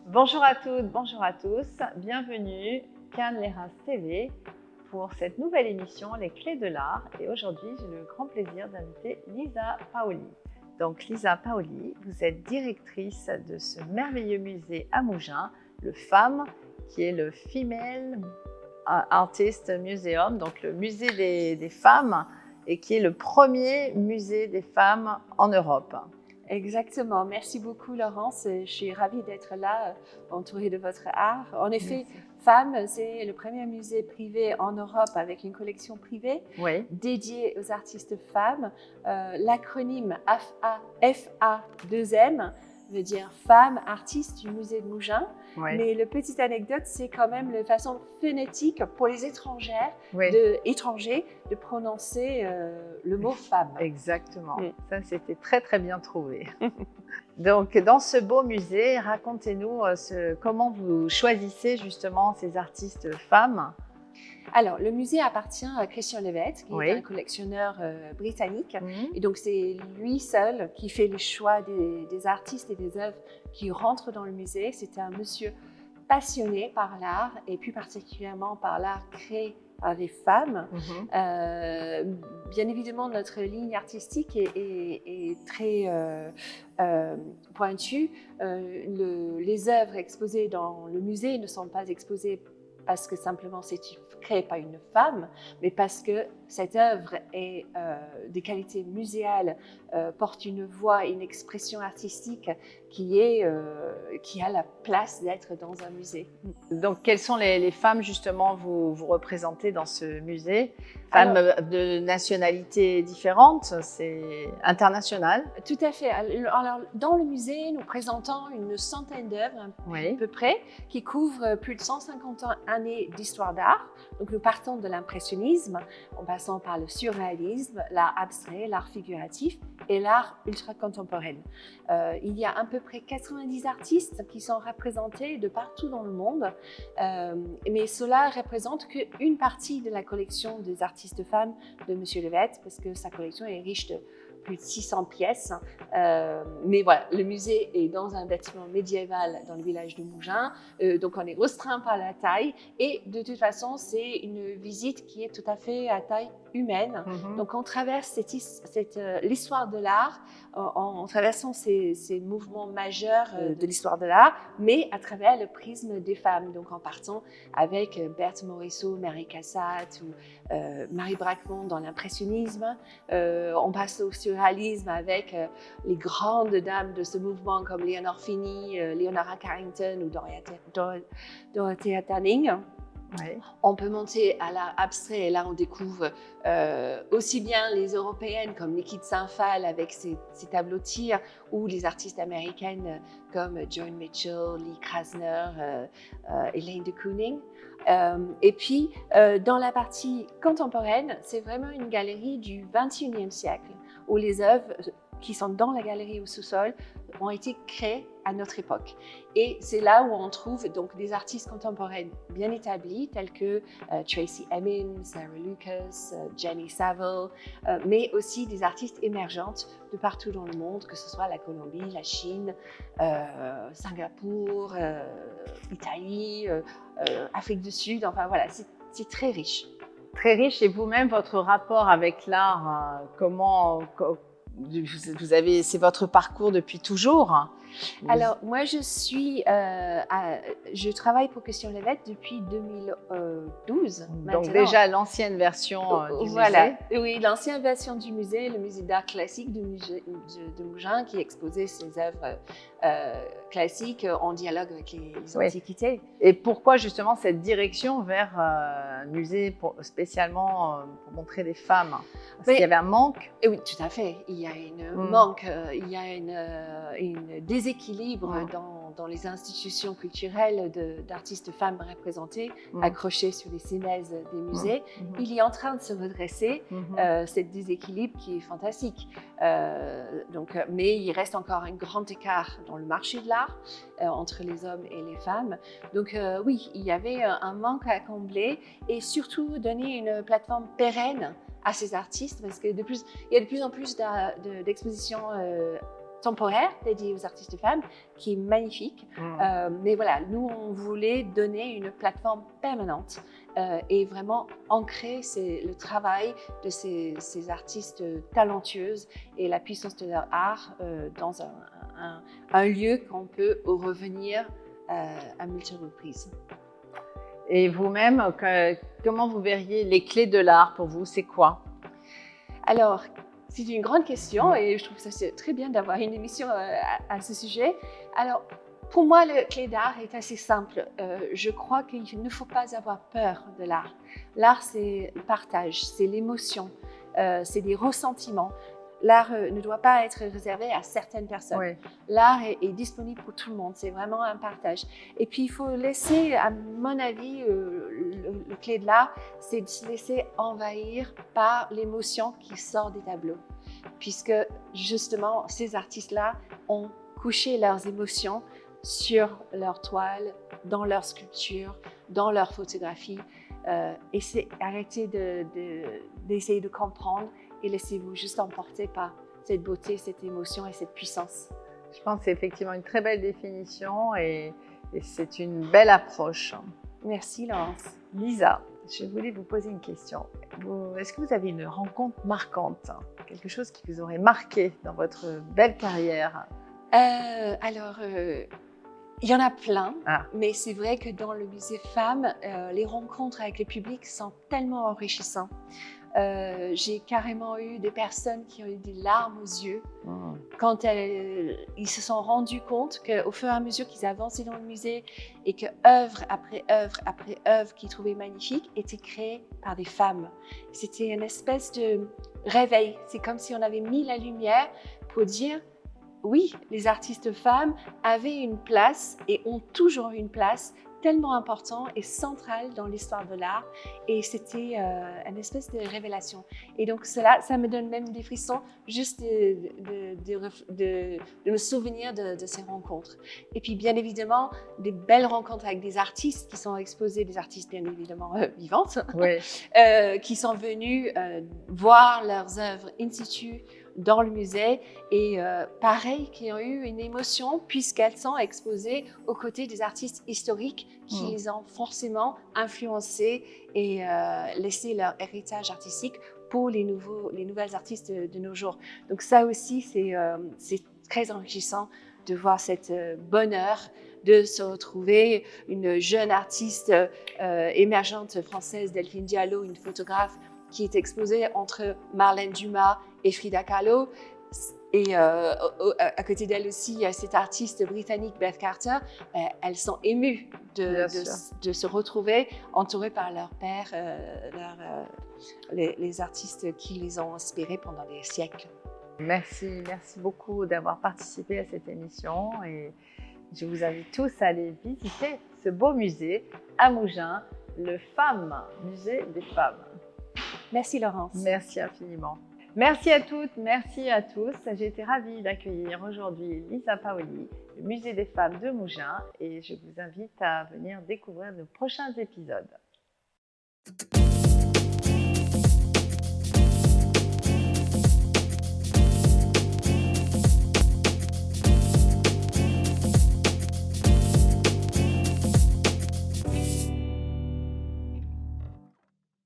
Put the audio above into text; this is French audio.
Bonjour à toutes, bonjour à tous, bienvenue Cannes Lérins TV pour cette nouvelle émission Les Clés de l'Art. Et aujourd'hui, j'ai le grand plaisir d'inviter Lisa Paoli. Donc Lisa Paoli, vous êtes directrice de ce merveilleux musée à Mougins, le FAM, qui est le Female Artist Museum, donc le musée des femmes, et qui est le premier musée des femmes en Europe. Exactement. Merci beaucoup, Laurence. Je suis ravie d'être là, entourée de votre art. En effet, FAM, c'est le premier musée privé en Europe avec une collection privée dédiée aux artistes femmes. L'acronyme FA2M veut dire Femmes Artistes du musée de Mougins. Mais la petite anecdote, c'est quand même la façon phonétique pour les étrangers de prononcer le mot femme. Exactement. Ça, c'était très, très bien trouvé. Donc, dans ce beau musée, racontez-nous comment vous choisissez justement ces artistes femmes. Alors, le musée appartient à Christian Levett, qui est un collectionneur britannique. Et donc, c'est lui seul qui fait le choix des artistes et des œuvres qui rentrent dans le musée. C'est un monsieur passionné par l'art, et plus particulièrement par l'art créé par les femmes. Bien évidemment, notre ligne artistique est très pointue. Les œuvres exposées dans le musée ne sont pas exposées parce que simplement c'est créé par une femme, mais parce que cette œuvre est des qualités muséales, porte une voix, une expression artistique qui a la place d'être dans un musée. Donc, quelles sont les femmes justement vous représentez dans ce musée? Femmes de nationalités différentes, c'est international? Tout à fait. Alors, dans le musée, nous présentons une centaine d'œuvres à peu près, qui couvrent plus de 150 années d'histoire d'art. Donc, nous partons de l'impressionnisme, en passant par le surréalisme, l'art abstrait, l'art figuratif et l'art ultra-contemporain. Il y a à peu près 90 artistes qui sont représentés de partout dans le monde, mais cela représente qu'une partie de la collection des artistes femmes de M. Levett, parce que sa collection est riche de plus de 600 pièces. Mais voilà, le musée est dans un bâtiment médiéval dans le village de Mougins, donc on est restreint par la taille, et de toute façon, c'est une visite qui est tout à fait à taille humaine. Donc on traverse l'histoire de l'art en traversant ces mouvements majeurs de l'histoire de l'art, mais à travers le prisme des femmes. Donc en partant avec Berthe Morisot, Mary Cassatt ou Marie Bracquemond dans l'impressionnisme, on passe au surréalisme avec les grandes dames de ce mouvement comme Leonore Fini, Leonora Carrington ou Dorothea Tanning. On peut monter à l'art abstrait, et là on découvre aussi bien les européennes comme Nikit Saint-Phal avec ses tableaux tirs, ou les artistes américaines comme Joan Mitchell, Lee Krasner, Elaine de Kooning. Et puis dans la partie contemporaine, c'est vraiment une galerie du XXIe siècle où les œuvres qui sont dans la galerie au sous-sol ont été créées à notre époque. Et c'est là où on trouve donc des artistes contemporaines bien établis tels que Tracey Emin, Sarah Lucas, Jenny Saville, mais aussi des artistes émergentes de partout dans le monde, que ce soit la Colombie, la Chine, Singapour, Italie, Afrique du Sud, enfin voilà, c'est très riche. Très riche. Et vous-même, votre rapport avec l'art, c'est votre parcours depuis toujours? Alors, moi, je travaille pour Christian Levett depuis 2012. Donc déjà l'ancienne version du musée. Musée. Oui, l'ancienne version du musée, le musée d'art classique de Mougins, qui exposait ses œuvres classiques en dialogue avec les antiquités. Et pourquoi justement cette direction vers un musée spécialement pour montrer des femmes? Parce qu'il y avait un manque? Oui, tout à fait. Il y a un manque, il y a une déséquilibre dans les institutions culturelles d'artistes femmes représentées, accrochées sur les punaises des musées. Il est en train de se redresser, c'est déséquilibre qui est fantastique. Mais il reste encore un grand écart dans le marché de l'art entre les hommes et les femmes. Donc oui, il y avait un manque à combler et surtout donner une plateforme pérenne à ces artistes parce que il y a de plus en plus d'expositions temporaires dédiées aux artistes femmes qui est magnifique. Mais voilà, nous on voulait donner une plateforme permanente et vraiment ancrer le travail de ces artistes talentueuses et la puissance de leur art dans un lieu qu'on peut revenir à multiples reprises. Et vous-même, comment vous verriez les clés de l'art pour vous? C'est quoi? Alors, c'est une grande question et je trouve que c'est très bien d'avoir une émission à ce sujet. Alors, pour moi, la clé d'art est assez simple. Je crois qu'il ne faut pas avoir peur de l'art. L'art, c'est le partage, c'est l'émotion, c'est des ressentiments. L'art ne doit pas être réservé à certaines personnes. Oui. L'art est disponible pour tout le monde, c'est vraiment un partage. Et puis il faut laisser, à mon avis, le clé de l'art, c'est de se laisser envahir par l'émotion qui sort des tableaux. Puisque justement, ces artistes-là ont couché leurs émotions sur leur toile, dans leur sculpture, dans leur photographie. Et c'est arrêter d'essayer de comprendre et laissez-vous juste emporter par cette beauté, cette émotion et cette puissance. Je pense que c'est effectivement une très belle définition et c'est une belle approche. Merci Laurence. Lisa, je voulais vous poser une question. Est-ce que vous avez une rencontre marquante, quelque chose qui vous aurait marqué dans votre belle carrière? Il y en a plein, mais c'est vrai que dans le musée Femmes, les rencontres avec le public sont tellement enrichissantes. J'ai carrément eu des personnes qui ont eu des larmes aux yeux quand ils se sont rendus compte qu'au fur et à mesure qu'ils avançaient dans le musée et que œuvre après œuvre après œuvre qu'ils trouvaient magnifiques étaient créées par des femmes. C'était une espèce de réveil. C'est comme si on avait mis la lumière pour dire oui, les artistes femmes avaient une place et ont toujours une place tellement importante et centrale dans l'histoire de l'art. Et c'était une espèce de révélation. Et donc ça me donne même des frissons juste de me souvenir de ces rencontres. Et puis bien évidemment, des belles rencontres avec des artistes qui sont exposés, des artistes bien évidemment vivantes, oui. Qui sont venus voir leurs œuvres in situ dans le musée et pareil, qui ont eu une émotion puisqu'elles sont exposées aux côtés des artistes historiques qui les ont forcément influencés et laissé leur héritage artistique pour les nouvelles artistes de nos jours. Donc ça aussi, c'est très enrichissant de voir cette bonheur de se retrouver une jeune artiste émergente française, Delphine Diallo, une photographe qui est exposée entre Marlène Dumas et Frida Kahlo. Et à côté d'elle aussi, il y a cette artiste britannique Beth Carter. Elles sont émues de se retrouver entourées par leur père, les artistes qui les ont inspirées pendant des siècles. Merci beaucoup d'avoir participé à cette émission et je vous invite tous à aller visiter ce beau musée à Mougins, le FAM, Musée des Femmes. Merci Laurence. Merci infiniment. Merci à toutes, merci à tous. J'ai été ravie d'accueillir aujourd'hui Lisa Paoli, le Musée des Femmes de Mougins et je vous invite à venir découvrir nos prochains épisodes.